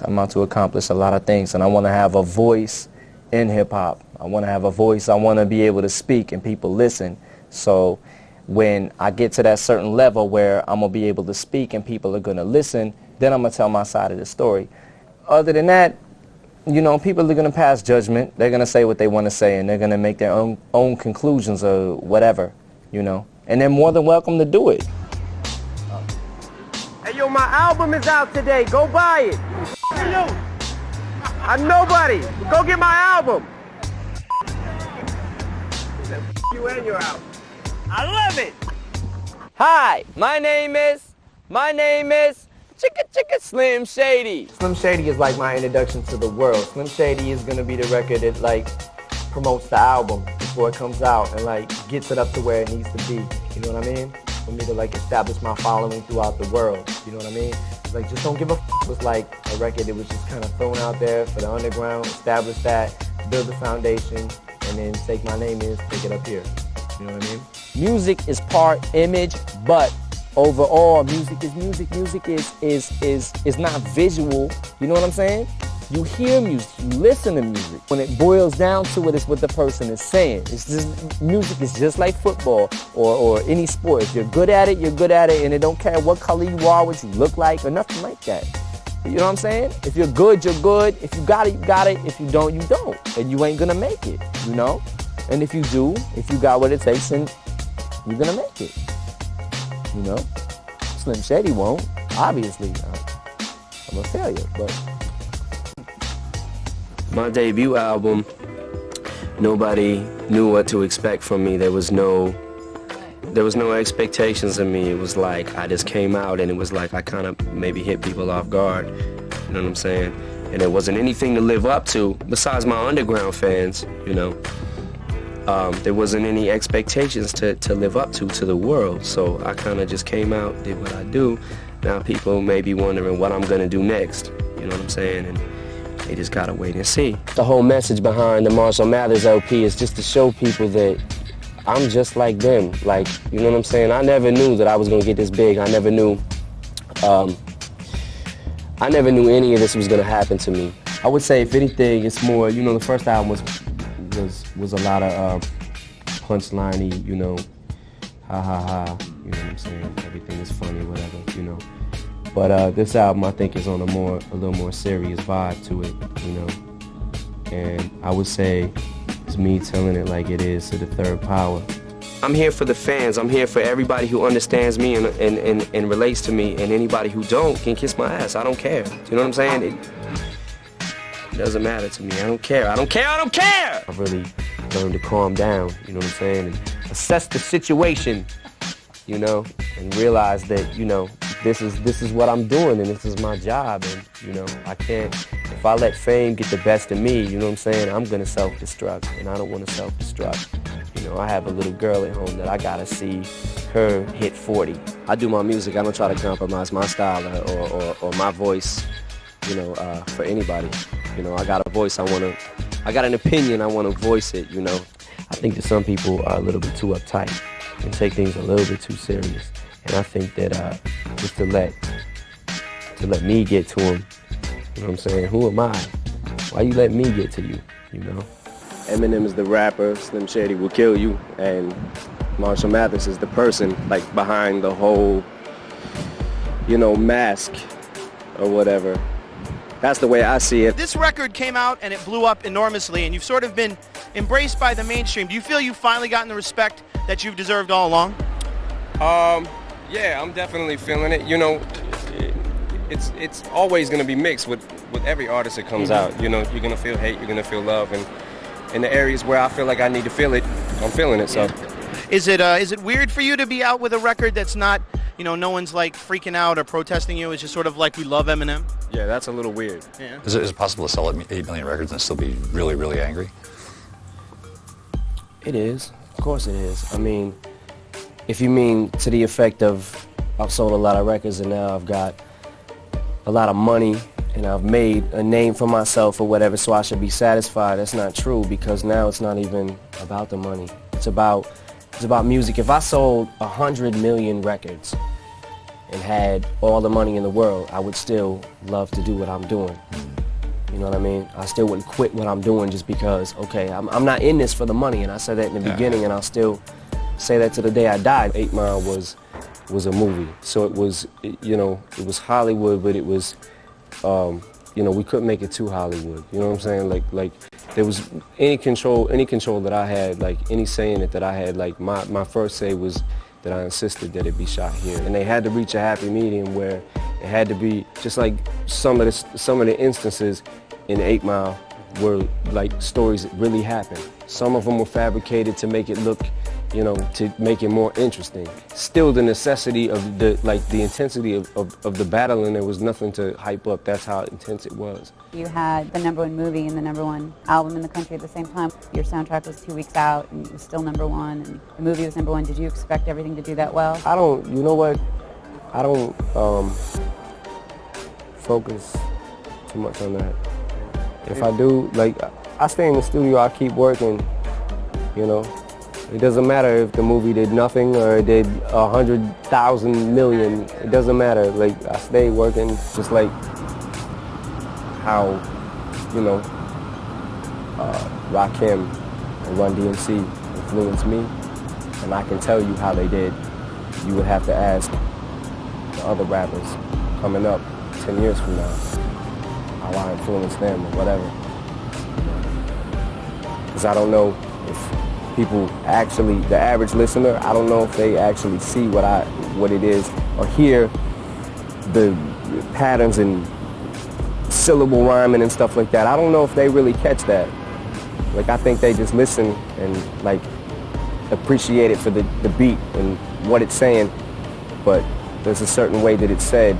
I'm out to accomplish a lot of things, and I want to have a voice in hip-hop. I want to have a voice. I want to be able to speak and people listen. So when I get to that certain level where I'm going to be able to speak and people are going to listen, then I'm going to tell my side of the story. Other than that, you know, people are going to pass judgment. They're going to say what they want to say, and they're going to make their own conclusions or whatever, you know. And they're more than welcome to do it. Hey, yo, my album is out today. Go buy it. Hey, yo. I'm nobody. Go get my album. You and your album. I love it. Hi, my name is Chicka Slim Shady. Slim Shady is like my introduction to the world. Slim Shady is gonna be the record that like promotes the album before it comes out and like gets it up to where it needs to be. You know what I mean? For me to like establish my following throughout the world. You know what I mean? It's like Just Don't Give a F was like a record that was just kind of thrown out there for the underground, establish that, build the foundation, and then take my name is, take it up here. You know what I mean? Music is part image, but overall, music is music. Music is not visual. You know what I'm saying? You hear music, you listen to music. When it boils down to it, it's what the person is saying. It's just, music is just like football or any sport. If you're good at it, you're good at it, and it don't care what color you are, what you look like, or nothing like that. You know what I'm saying? If you're good, you're good. If you got it, you got it. If you don't, you don't. And you ain't gonna make it, you know? And if you do, if you got what it takes, then you're gonna make it. You know? Slim Shady won't, obviously. I'm a failure, but... My debut album, nobody knew what to expect from me. There was no expectations of me. It was like I just came out and it was like I kind of maybe hit people off guard. You know what I'm saying? And there wasn't anything to live up to besides my underground fans, you know. There wasn't any expectations to live up to the world. So I kind of just came out, did what I do. Now people may be wondering what I'm gonna do next. You know what I'm saying? And they just gotta wait and see. The whole message behind the Marshall Mathers LP is just to show people that I'm just like them. Like, you know what I'm saying? I never knew that I was gonna get this big. I never knew any of this was gonna happen to me. I would say, if anything, it's more, you know, the first album was a lot of punchline-y, you know, ha ha ha, you know what I'm saying? Everything is funny, whatever, you know. But this album, I think, is on a little more serious vibe to it, you know. And I would say it's me telling it like it is to the third power. I'm here for the fans. I'm here for everybody who understands me and relates to me, and anybody who don't can kiss my ass. I don't care. Do you know what I'm saying? It doesn't matter to me. I don't care. I don't care. I don't care. I've really learned to calm down, you know what I'm saying, and assess the situation, you know, and realize that, you know, this is what I'm doing and this is my job, and, you know, I can't, if I let fame get the best of me, you know what I'm saying, I'm gonna self-destruct, and I don't want to self-destruct. You know, I have a little girl at home that I gotta see her hit 40. I do my music. I don't try to compromise my style or my voice, you know, for anybody. You know, I got a voice, I got an opinion, I want to voice it, you know. I think that some people are a little bit too uptight and take things a little bit too serious. And I think that just to let me get to them, you know what I'm saying? Who am I? Why you let me get to you, you know? Eminem is the rapper, Slim Shady will kill you, and Marshall Mathers is the person, like, behind the whole, you know, mask or whatever. That's the way I see it. This record came out and it blew up enormously, and you've sort of been embraced by the mainstream. Do you feel you've finally gotten the respect that you've deserved all along? Yeah, I'm definitely feeling it. You know, it's always going to be mixed with every artist that comes out. You know, you're going to feel hate, you're going to feel love, and in the areas where I feel like I need to feel it, I'm feeling it. So, is it weird for you to be out with a record that's not, you know, no one's like freaking out or protesting you? It's just sort of like, we love Eminem? Yeah, that's a little weird. Yeah. Is it possible to sell 8 million records and still be really, really angry? It is. Of course it is. I mean, if you mean to the effect of I've sold a lot of records and now I've got a lot of money and I've made a name for myself or whatever, so I should be satisfied, that's not true, because now it's not even about the money. It's about music. If I sold 100 million records and had all the money in the world, I would still love to do what I'm doing. You know what I mean? I still wouldn't quit what I'm doing just because, okay, I'm not in this for the money, and I said that in the beginning, and I'll still say that to the day I died. 8 Mile was a movie, so it was, you know, it was Hollywood, but it was, you know, we couldn't make it too Hollywood. You know what I'm saying? Like there was any control that I had, like any say in it that I had. Like my first say was that I insisted that it be shot here, and they had to reach a happy medium where it had to be just like some of the instances in 8 Mile were like stories that really happened. Some of them were fabricated to make it look, you know, to make it more interesting. Still, the necessity of the intensity of the battle, and there was nothing to hype up. That's how intense it was. You had the #1 movie and the #1 album in the country at the same time. Your soundtrack was 2 weeks out, and it was still #1, and the movie was #1. Did you expect everything to do that well? I don't. You know what? I don't focus too much on that. If I do, like, I stay in the studio, I keep working, you know. It doesn't matter if the movie did nothing or it did 100,000 million. It doesn't matter. Like, I stay working, just like how, you know, Rakim and Run DMC influenced me, and I can tell you how they did. You would have to ask the other rappers coming up 10 years from now how I influenced them or whatever. Because I don't know if people actually, the average listener, I don't know if they actually see what it is or hear the patterns and syllable rhyming and stuff like that. I don't know if they really catch that. Like, I think they just listen and like appreciate it for the beat and what it's saying, but there's a certain way that it's said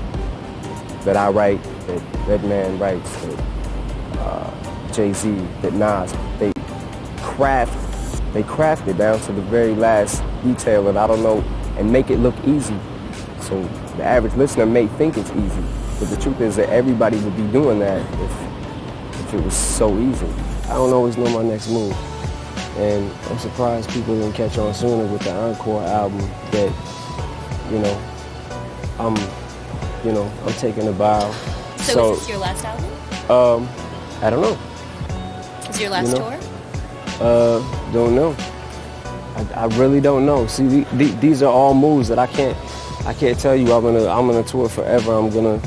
that I write, that Redman writes, that Jay-Z, that Nas, they craft it down to the very last detail, and I don't know, and make it look easy. So the average listener may think it's easy, but the truth is that everybody would be doing that if it was so easy. I don't always know my next move, and I'm surprised people didn't catch on sooner with the Encore album that, you know, I'm taking a bow. So is this your last album? I don't know. Is your last tour? Don't know. I really don't know. See, these are all moves that I can't tell you I'm gonna tour forever. I'm gonna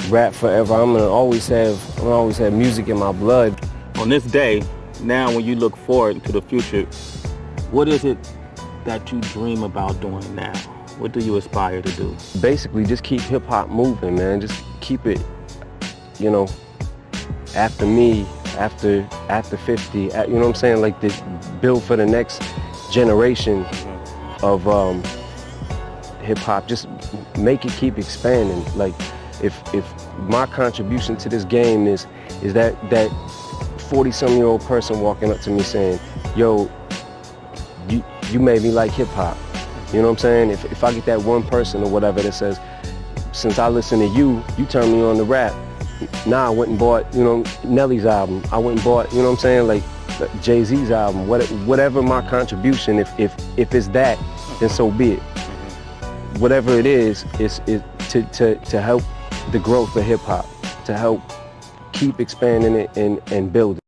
rap forever. I'm gonna always have music in my blood. On this day, now when you look forward to the future, what is it that you dream about doing now? What do you aspire to do? Basically, just keep hip hop moving, man. Just keep it, you know, after me, after 50, you know what I'm saying? Like, this build for the next generation of hip hop. Just make it keep expanding. Like, if my contribution to this game is that 40-some-year-old person walking up to me saying, yo, you made me like hip hop. You know what I'm saying? If I get that one person or whatever that says, since I listen to you, you turned me on to rap. Now I went and bought, you know, Nelly's album. I went and bought, you know what I'm saying, like Jay-Z's album. Whatever my contribution, if it's that, then so be it. Whatever it is to help the growth of hip hop, to help keep expanding it and build it.